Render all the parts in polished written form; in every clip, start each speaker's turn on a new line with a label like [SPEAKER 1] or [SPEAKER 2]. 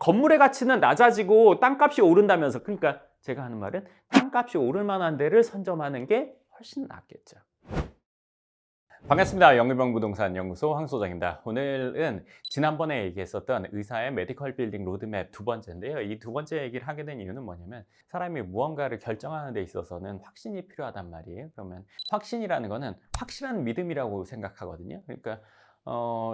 [SPEAKER 1] 건물의 가치는 낮아지고 땅값이 오른다면서. 그러니까 제가 하는 말은 땅값이 오를 만한 데를 선점하는 게 훨씬 낫겠죠. 반갑습니다. 영일병 부동산 연구소 황 소장입니다. 오늘은 지난번에 얘기했었던 의사의 메디컬 빌딩 로드맵 두 번째인데요. 이 두 번째 얘기를 하게 된 이유는 뭐냐면, 사람이 무언가를 결정하는 데 있어서는 확신이 필요하단 말이에요. 그러면 확신이라는 거는 확실한 믿음이라고 생각하거든요. 그러니까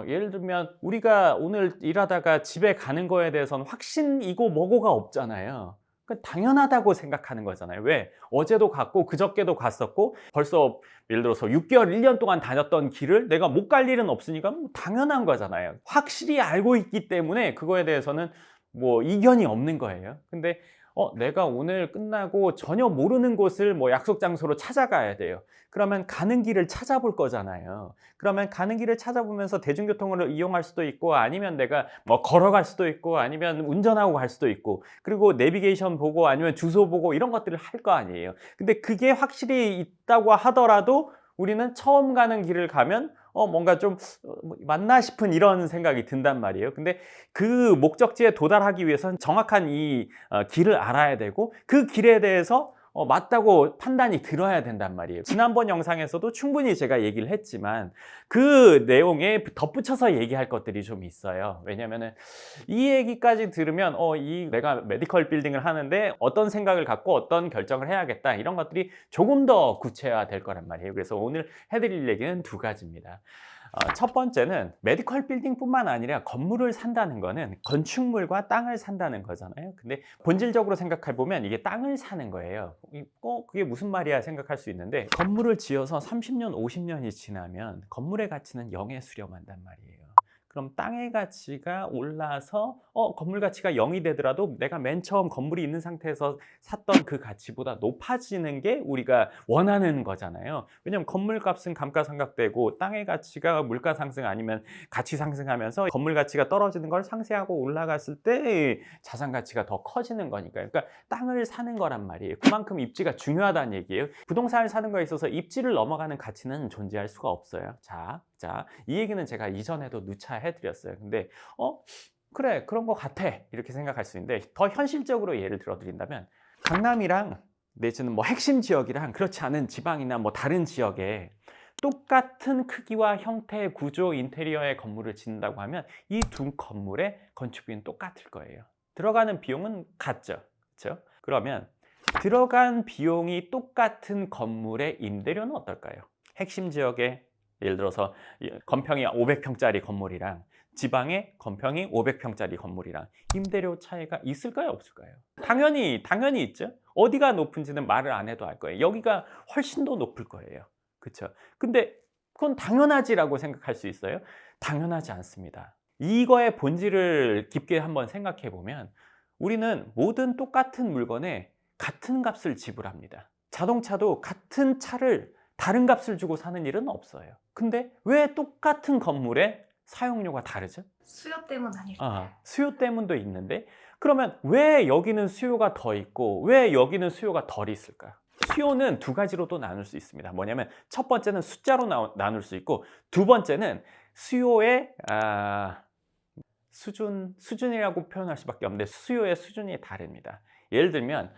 [SPEAKER 1] 예를 들면 우리가 오늘 일하다가 집에 가는 거에 대해서는 확신이고 뭐고가 없잖아요. 그러니까 당연하다고 생각하는 거잖아요. 왜? 어제도 갔고 그저께도 갔었고 벌써 예를 들어서 6개월, 1년 동안 다녔던 길을 내가 못 갈 일은 없으니까 뭐 당연한 거잖아요. 확실히 알고 있기 때문에 그거에 대해서는 뭐 이견이 없는 거예요. 근데 내가 오늘 끝나고 전혀 모르는 곳을 뭐 약속 장소로 찾아가야 돼요. 그러면 가는 길을 찾아볼 거잖아요. 그러면 가는 길을 찾아보면서 대중교통을 이용할 수도 있고, 아니면 내가 뭐 걸어갈 수도 있고, 아니면 운전하고 갈 수도 있고, 그리고 내비게이션 보고 아니면 주소 보고 이런 것들을 할 거 아니에요. 근데 그게 확실히 있다고 하더라도 우리는 처음 가는 길을 가면 뭔가 좀 맞나 싶은 이런 생각이 든단 말이에요. 근데 그 목적지에 도달하기 위해서는 정확한 이 길을 알아야 되고, 그 길에 대해서 맞다고 판단이 들어야 된단 말이에요. 지난번 영상에서도 충분히 제가 얘기를 했지만 그 내용에 덧붙여서 얘기할 것들이 좀 있어요. 왜냐면은 이 얘기까지 들으면 내가 메디컬 빌딩을 하는데 어떤 생각을 갖고 어떤 결정을 해야겠다, 이런 것들이 조금 더 구체화될 거란 말이에요. 그래서 오늘 해드릴 얘기는 두 가지입니다. 첫 번째는 메디컬 빌딩뿐만 아니라 건물을 산다는 거는 건축물과 땅을 산다는 거잖아요. 근데 본질적으로 생각해 보면 이게 땅을 사는 거예요. 그게 무슨 말이야 생각할 수 있는데, 건물을 지어서 30년, 50년이 지나면 건물의 가치는 0에 수렴한단 말이에요. 그럼 땅의 가치가 올라서 건물 가치가 0이 되더라도 내가 맨 처음 건물이 있는 상태에서 샀던 그 가치보다 높아지는 게 우리가 원하는 거잖아요. 왜냐하면 건물 값은 감가상각되고 땅의 가치가 물가 상승 아니면 가치 상승하면서 건물 가치가 떨어지는 걸 상쇄하고 올라갔을 때 자산 가치가 더 커지는 거니까요. 그러니까 땅을 사는 거란 말이에요. 그만큼 입지가 중요하다는 얘기예요. 부동산을 사는 거에 있어서 입지를 넘어가는 가치는 존재할 수가 없어요. 자, 이 얘기는 제가 이전에도 누차 해드렸어요. 근데 그래, 그런 것 같아, 이렇게 생각할 수 있는데, 더 현실적으로 예를 들어드린다면 강남이랑 내지는 뭐 핵심 지역이랑 그렇지 않은 지방이나 뭐 다른 지역에 똑같은 크기와 형태, 구조, 인테리어의 건물을 짓는다고 하면 이 두 건물의 건축비는 똑같을 거예요. 들어가는 비용은 같죠. 그렇죠? 그러면 들어간 비용이 똑같은 건물의 임대료는 어떨까요? 핵심 지역에 예를 들어서 건평이 500평짜리 건물이랑 지방의 건평이 500평짜리 건물이랑 임대료 차이가 있을까요, 없을까요? 당연히 있죠. 어디가 높은지는 말을 안 해도 알 거예요. 여기가 훨씬 더 높을 거예요. 그렇죠? 근데 그건 당연하지라고 생각할 수 있어요? 당연하지 않습니다. 이거의 본질을 깊게 한번 생각해 보면 우리는 모든 똑같은 물건에 같은 값을 지불합니다. 자동차도 같은 차를 다른 값을 주고 사는 일은 없어요. 근데 왜 똑같은 건물에 사용료가 다르죠?
[SPEAKER 2] 수요 때문 아닐까요?
[SPEAKER 1] 수요 때문도 있는데, 그러면 왜 여기는 수요가 더 있고 왜 여기는 수요가 덜 있을까? 수요는 두 가지로 또 나눌 수 있습니다. 뭐냐면 첫 번째는 숫자로 나눌 수 있고, 두 번째는 수요의 수준이라고 표현할 수밖에 없는데, 수요의 수준이 다릅니다. 예를 들면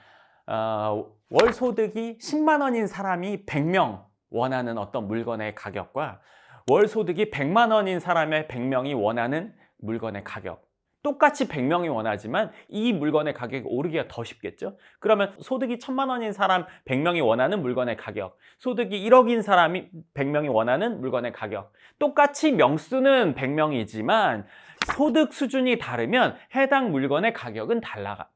[SPEAKER 1] 월 소득이 10만 원인 사람이 100명 원하는 어떤 물건의 가격과 월 소득이 100만 원인 사람의 100명이 원하는 물건의 가격, 똑같이 100명이 원하지만 이 물건의 가격이 오르기가 더 쉽겠죠? 그러면 소득이 1000만 원인 사람 100명이 원하는 물건의 가격, 소득이 1억인 사람이 100명이 원하는 물건의 가격, 똑같이 명수는 100명이지만 소득 수준이 다르면 해당 물건의 가격은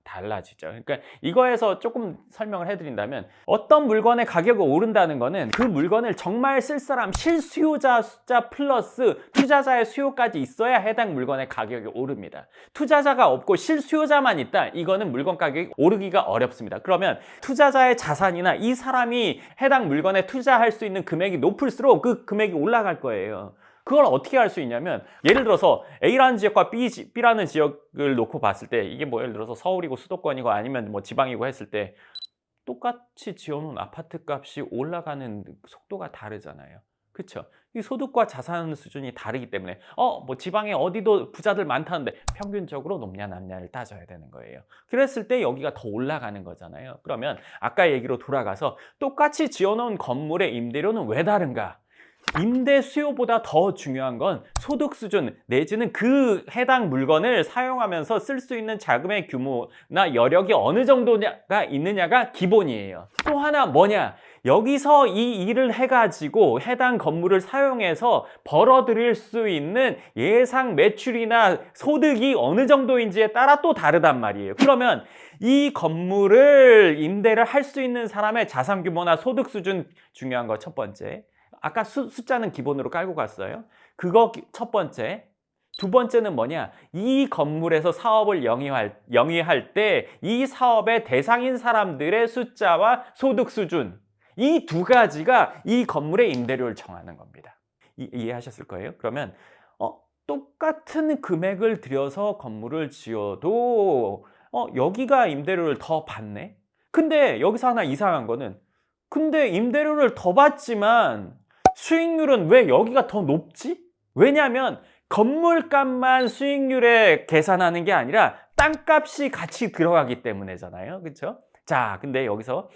[SPEAKER 1] 달라지죠. 그러니까 이거에서 조금 설명을 해드린다면, 어떤 물건의 가격이 오른다는 거는 그 물건을 정말 쓸 사람, 실수요자 숫자 플러스 투자자의 수요까지 있어야 해당 물건의 가격이 오릅니다. 투자자가 없고 실수요자만 있다, 이거는 물건 가격이 오르기가 어렵습니다. 그러면 투자자의 자산이나 이 사람이 해당 물건에 투자할 수 있는 금액이 높을수록 그 금액이 올라갈 거예요. 그걸 어떻게 할 수 있냐면, 예를 들어서 A라는 지역과 B라는 지역을 놓고 봤을 때, 이게 뭐 예를 들어서 서울이고 수도권이고 아니면 뭐 지방이고 했을 때 똑같이 지어놓은 아파트 값이 올라가는 속도가 다르잖아요. 그렇죠? 이 소득과 자산 수준이 다르기 때문에 뭐 지방에 어디도 부자들 많다는데 평균적으로 높냐 낮냐를 따져야 되는 거예요. 그랬을 때 여기가 더 올라가는 거잖아요. 그러면 아까 얘기로 돌아가서 똑같이 지어놓은 건물의 임대료는 왜 다른가? 임대 수요보다 더 중요한 건 소득 수준 내지는 그 해당 물건을 사용하면서 쓸 수 있는 자금의 규모나 여력이 어느 정도가 있느냐가 기본이에요. 또 하나 뭐냐? 여기서 이 일을 해가지고 해당 건물을 사용해서 벌어들일 수 있는 예상 매출이나 소득이 어느 정도인지에 따라 또 다르단 말이에요. 그러면 이 건물을 임대를 할 수 있는 사람의 자산 규모나 소득 수준 중요한 거 첫 번째. 아까 숫자는 기본으로 깔고 갔어요. 그거 첫 번째. 두 번째는 뭐냐? 이 건물에서 사업을 영위할 때 이 사업의 대상인 사람들의 숫자와 소득 수준, 이 두 가지가 이 건물의 임대료를 정하는 겁니다. 이해하셨을 거예요? 그러면 똑같은 금액을 들여서 건물을 지어도 여기가 임대료를 더 받네? 근데 여기서 하나 이상한 거는 근데 임대료를 더 받지만 수익률은 왜 여기가 더 높지? 왜냐하면 건물값만 수익률에 계산하는 게 아니라 땅값이 같이 들어가기 때문이잖아요. 그렇죠? 자, 근데 여기서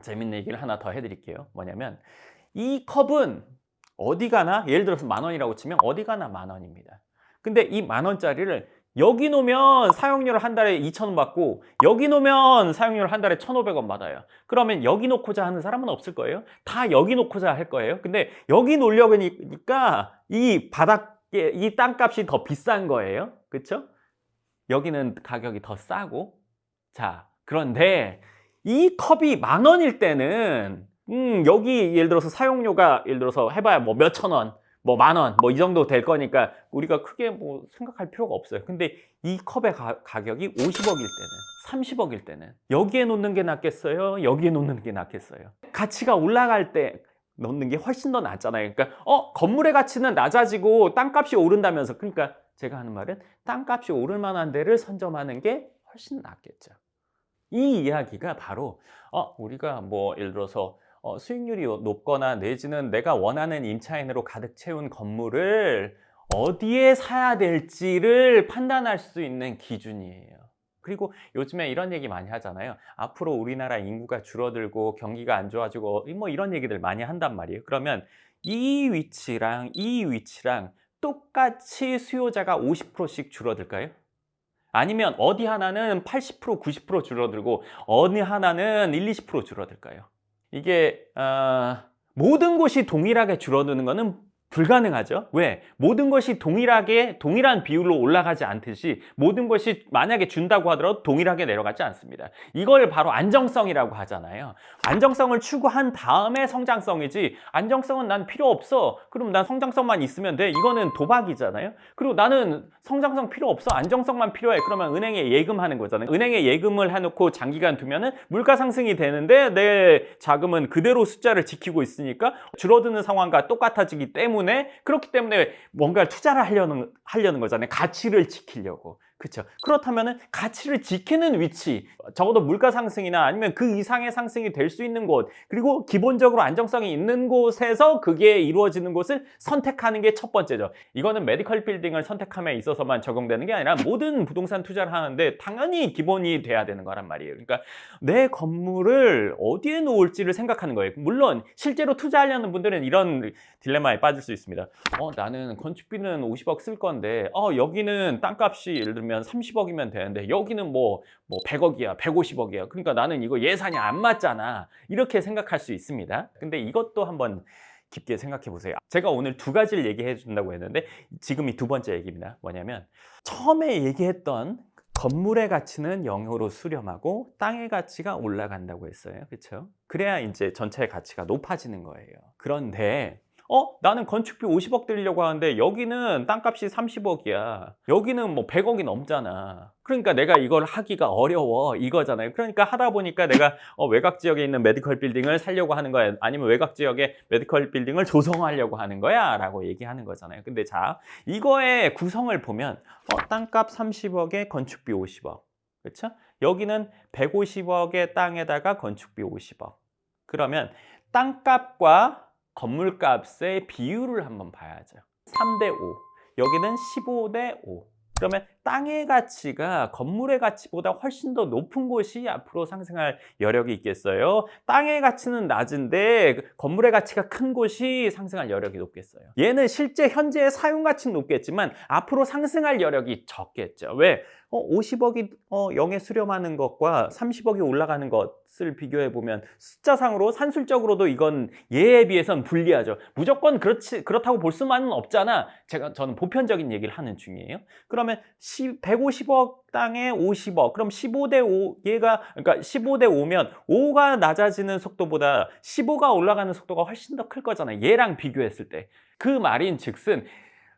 [SPEAKER 1] 재밌는 얘기를 하나 더 해드릴게요. 뭐냐면 이 컵은 어디 가나 예를 들어서 10,000원이라고 치면 어디 가나 10,000원입니다. 근데 이 10,000원짜리를 여기 놓으면 사용료를 한 달에 2,000원 받고 여기 놓으면 사용료를 한 달에 1,500원 받아요. 그러면 여기 놓고자 하는 사람은 없을 거예요. 다 여기 놓고자 할 거예요. 근데 여기 놓으려고 하니까 이 바닥에 이 땅값이 더 비싼 거예요. 그렇죠? 여기는 가격이 더 싸고. 자, 그런데 이 컵이 10,000원일 때는 여기 예를 들어서 사용료가 예를 들어서 해봐야 뭐 몇천 원, 뭐 10,000원, 뭐 이 정도 될 거니까 우리가 크게 뭐 생각할 필요가 없어요. 근데 이 컵의 가격이 50억일 때는, 30억일 때는 여기에 놓는 게 낫겠어요? 여기에 놓는 게 낫겠어요? 가치가 올라갈 때 넣는 게 훨씬 더 낫잖아요. 그러니까 건물의 가치는 낮아지고 땅값이 오른다면서, 그러니까 제가 하는 말은 땅값이 오를 만한 데를 선점하는 게 훨씬 낫겠죠. 이 이야기가 바로 우리가 뭐 예를 들어서 수익률이 높거나 내지는 내가 원하는 임차인으로 가득 채운 건물을 어디에 사야 될지를 판단할 수 있는 기준이에요. 그리고 요즘에 이런 얘기 많이 하잖아요. 앞으로 우리나라 인구가 줄어들고 경기가 안 좋아지고 뭐 이런 얘기들 많이 한단 말이에요. 그러면 이 위치랑 이 위치랑 똑같이 수요자가 50%씩 줄어들까요? 아니면 어디 하나는 80%, 90% 줄어들고 어느 하나는 1, 20% 줄어들까요? 이게 모든 곳이 동일하게 줄어드는 것은 불가능하죠. 왜? 모든 것이 동일한 비율로 올라가지 않듯이 모든 것이 만약에 준다고 하더라도 동일하게 내려가지 않습니다. 이걸 바로 안정성이라고 하잖아요. 안정성을 추구한 다음에 성장성이지, 안정성은 난 필요 없어, 그럼 난 성장성만 있으면 돼, 이거는 도박이잖아요. 그리고 나는 성장성 필요 없어, 안정성만 필요해, 그러면 은행에 예금하는 거잖아요. 은행에 예금을 해놓고 장기간 두면은 물가 상승이 되는데 내 자금은 그대로 숫자를 지키고 있으니까 줄어드는 상황과 똑같아지기 때문에, 그렇기 때문에 뭔가를 투자를 하려는 거잖아요. 가치를 지키려고. 그렇죠? 그렇다면 가치를 지키는 위치, 적어도 물가 상승이나 아니면 그 이상의 상승이 될 수 있는 곳, 그리고 기본적으로 안정성이 있는 곳에서 그게 이루어지는 곳을 선택하는 게 첫 번째죠. 이거는 메디컬 빌딩을 선택함에 있어서만 적용되는 게 아니라 모든 부동산 투자를 하는데 당연히 기본이 돼야 되는 거란 말이에요. 그러니까 내 건물을 어디에 놓을지를 생각하는 거예요. 물론 실제로 투자하려는 분들은 이런 딜레마에 빠질 수 있습니다. 나는 건축비는 50억 쓸 건데 여기는 땅값이 예를 들면 30억이면 되는데 여기는 뭐 100억이야, 150억이야. 그러니까 나는 이거 예산이 안 맞잖아. 이렇게 생각할 수 있습니다. 근데 이것도 한번 깊게 생각해 보세요. 제가 오늘 두 가지를 얘기해 준다고 했는데 지금이 두 번째 얘기입니다. 뭐냐면 처음에 얘기했던 건물의 가치는 0으로 수렴하고 땅의 가치가 올라간다고 했어요. 그렇죠? 그래야 이제 전체의 가치가 높아지는 거예요. 그런데 나는 건축비 50억 들이려고 하는데 여기는 땅값이 30억이야. 여기는 뭐 100억이 넘잖아. 그러니까 내가 이걸 하기가 어려워, 이거잖아요. 그러니까 하다 보니까 내가 외곽 지역에 있는 메디컬 빌딩을 살려고 하는 거야. 아니면 외곽 지역에 메디컬 빌딩을 조성하려고 하는 거야 라고 얘기하는 거잖아요. 근데 자, 이거의 구성을 보면 땅값 30억에 건축비 50억. 그렇죠? 여기는 150억의 땅에다가 건축비 50억. 그러면 땅값과 건물값의 비율을 한번 봐야죠. 3대 5. 여기는 15대 5. 그러면 땅의 가치가 건물의 가치보다 훨씬 더 높은 곳이 앞으로 상승할 여력이 있겠어요? 땅의 가치는 낮은데 건물의 가치가 큰 곳이 상승할 여력이 높겠어요? 얘는 실제 현재의 사용 가치는 높겠지만 앞으로 상승할 여력이 적겠죠. 왜? 50억이 0에 수렴하는 것과 30억이 올라가는 것을 비교해 보면 숫자상으로 산술적으로도 이건 얘에 비해서는 불리하죠. 무조건 그렇다고 볼 수만은 없잖아. 저는 보편적인 얘기를 하는 중이에요. 그러면 150억 땅에 50억. 그럼 15대 5 그러니까 15대 5면 5가 낮아지는 속도보다 15가 올라가는 속도가 훨씬 더 클 거잖아요. 얘랑 비교했을 때. 그 말인즉슨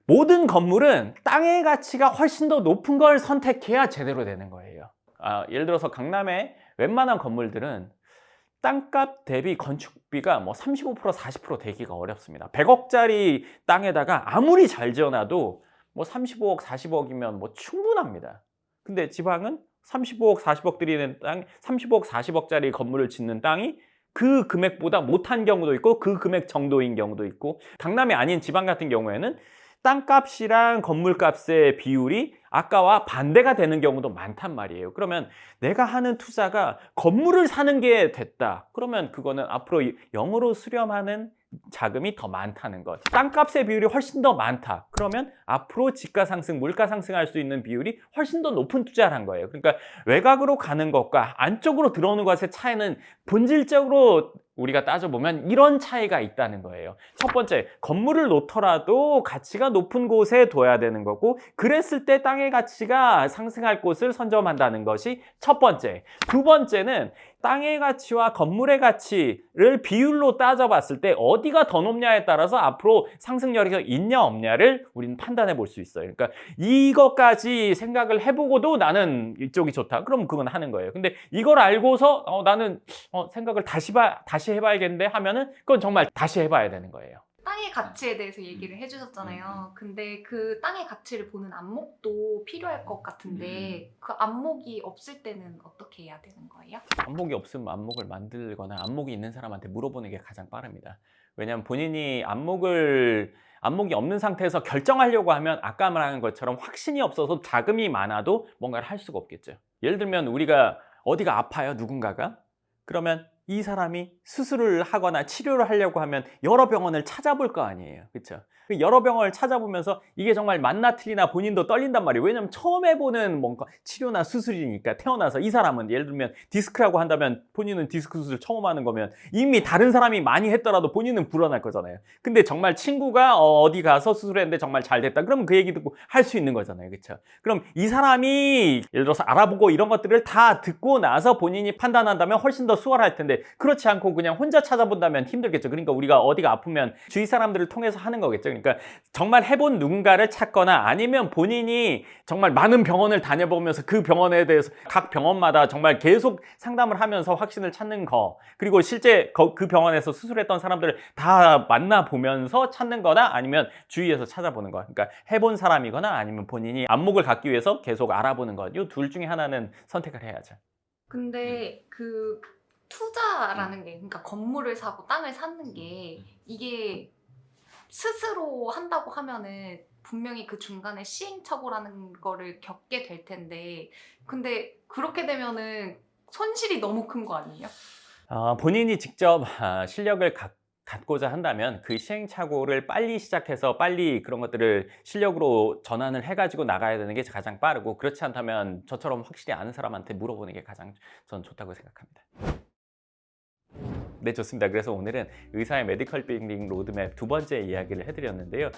[SPEAKER 1] 모든 건물은 땅의 가치가 훨씬 더 높은 걸 선택해야 제대로 되는 거예요. 예를 들어서 강남의 웬만한 건물들은 땅값 대비 건축비가 뭐 35%, 40% 되기가 어렵습니다. 100억짜리 땅에다가 아무리 잘 지어놔도 뭐 35억, 40억이면 뭐 충분합니다. 근데 지방은 35억, 40억 들이는 땅, 35억, 40억짜리 건물을 짓는 땅이 그 금액보다 못한 경우도 있고 그 금액 정도인 경우도 있고, 강남이 아닌 지방 같은 경우에는 땅값이랑 건물값의 비율이 아까와 반대가 되는 경우도 많단 말이에요. 그러면 내가 하는 투자가 건물을 사는 게 됐다. 그러면 그거는 앞으로 0으로 수렴하는 자금이 더 많다는 것. 땅값의 비율이 훨씬 더 많다. 그러면 앞으로 집가 상승, 물가 상승할 수 있는 비율이 훨씬 더 높은 투자를 한 거예요. 그러니까 외곽으로 가는 것과 안쪽으로 들어오는 것의 차이는 본질적으로 우리가 따져보면 이런 차이가 있다는 거예요. 첫 번째, 건물을 놓더라도 가치가 높은 곳에 둬야 되는 거고, 그랬을 때 땅의 가치가 상승할 곳을 선점한다는 것이 첫 번째. 두 번째는 땅의 가치와 건물의 가치를 비율로 따져봤을 때 어디가 더 높냐에 따라서 앞으로 상승력이 있냐 없냐를 우리는 판단해 볼 수 있어요. 그러니까 이것까지 생각을 해보고도 나는 이쪽이 좋다. 그럼 그건 하는 거예요. 근데 이걸 알고서 나는 생각을 다시 해봐야겠는데 하면은 그건 정말 다시 해봐야 되는 거예요.
[SPEAKER 2] 땅의 가치에 대해서 얘기를 해주셨잖아요. 근데 그 땅의 가치를 보는 안목도 필요할 것 같은데 그 안목이 없을 때는 어떻게 해야 되는 거예요?
[SPEAKER 1] 안목이 없으면 안목을 만들거나 안목이 있는 사람한테 물어보는 게 가장 빠릅니다. 왜냐하면 본인이 안목이 없는 상태에서 결정하려고 하면 아까 말한 것처럼 확신이 없어서 자금이 많아도 뭔가를 할 수가 없겠죠. 예를 들면 우리가 어디가 아파요, 누군가가? 그러면 이 사람이 수술을 하거나 치료를 하려고 하면 여러 병원을 찾아볼 거 아니에요. 그렇죠? 여러 병원을 찾아보면서 이게 정말 맞나 틀리나 본인도 떨린단 말이에요. 왜냐면 처음 해보는 뭔가 치료나 수술이니까. 태어나서 이 사람은 예를 들면 디스크라고 한다면 본인은 디스크 수술 처음 하는 거면 이미 다른 사람이 많이 했더라도 본인은 불어날 거잖아요. 근데 정말 친구가 어디 가서 수술했는데 정말 잘 됐다. 그러면 그 얘기 듣고 할 수 있는 거잖아요. 그렇죠? 그럼 이 사람이 예를 들어서 알아보고 이런 것들을 다 듣고 나서 본인이 판단한다면 훨씬 더 수월할 텐데, 그렇지 않고 그냥 혼자 찾아본다면 힘들겠죠. 그러니까 우리가 어디가 아프면 주위 사람들을 통해서 하는 거겠죠. 그러니까 정말 해본 누군가를 찾거나 아니면 본인이 정말 많은 병원을 다녀보면서 그 병원에 대해서 각 병원마다 정말 계속 상담을 하면서 확신을 찾는 거, 그리고 실제 그 병원에서 수술했던 사람들을 다 만나보면서 찾는 거나 아니면 주위에서 찾아보는 거. 그러니까 해본 사람이거나 아니면 본인이 안목을 갖기 위해서 계속 알아보는 것. 이 둘 중에 하나는 선택을 해야죠.
[SPEAKER 2] 근데 그 투자라는 게, 그러니까 건물을 사고 땅을 사는 게 이게 스스로 한다고 하면은 분명히 그 중간에 시행착오라는 거를 겪게 될 텐데, 근데 그렇게 되면은 손실이 너무 큰 거 아니에요?
[SPEAKER 1] 본인이 직접 실력을 갖고자 한다면 그 시행착오를 빨리 시작해서 빨리 그런 것들을 실력으로 전환을 해가지고 나가야 되는 게 가장 빠르고, 그렇지 않다면 저처럼 확실히 아는 사람한테 물어보는 게 가장 전 좋다고 생각합니다. 네, 좋습니다. 그래서 오늘은 의사의 메디컬 빌딩 로드맵 두 번째 이야기를 해드렸는데요.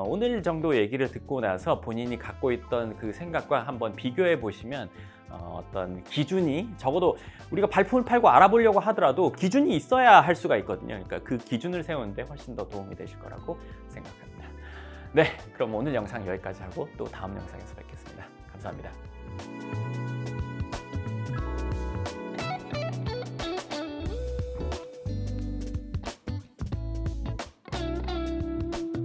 [SPEAKER 1] 오늘 정도 얘기를 듣고 나서 본인이 갖고 있던 그 생각과 한번 비교해 보시면 어떤 기준이, 적어도 우리가 발품을 팔고 알아보려고 하더라도 기준이 있어야 할 수가 있거든요. 그러니까 그 기준을 세우는데 훨씬 더 도움이 되실 거라고 생각합니다. 네, 그럼 오늘 영상 여기까지 하고 또 다음 영상에서 뵙겠습니다. 감사합니다.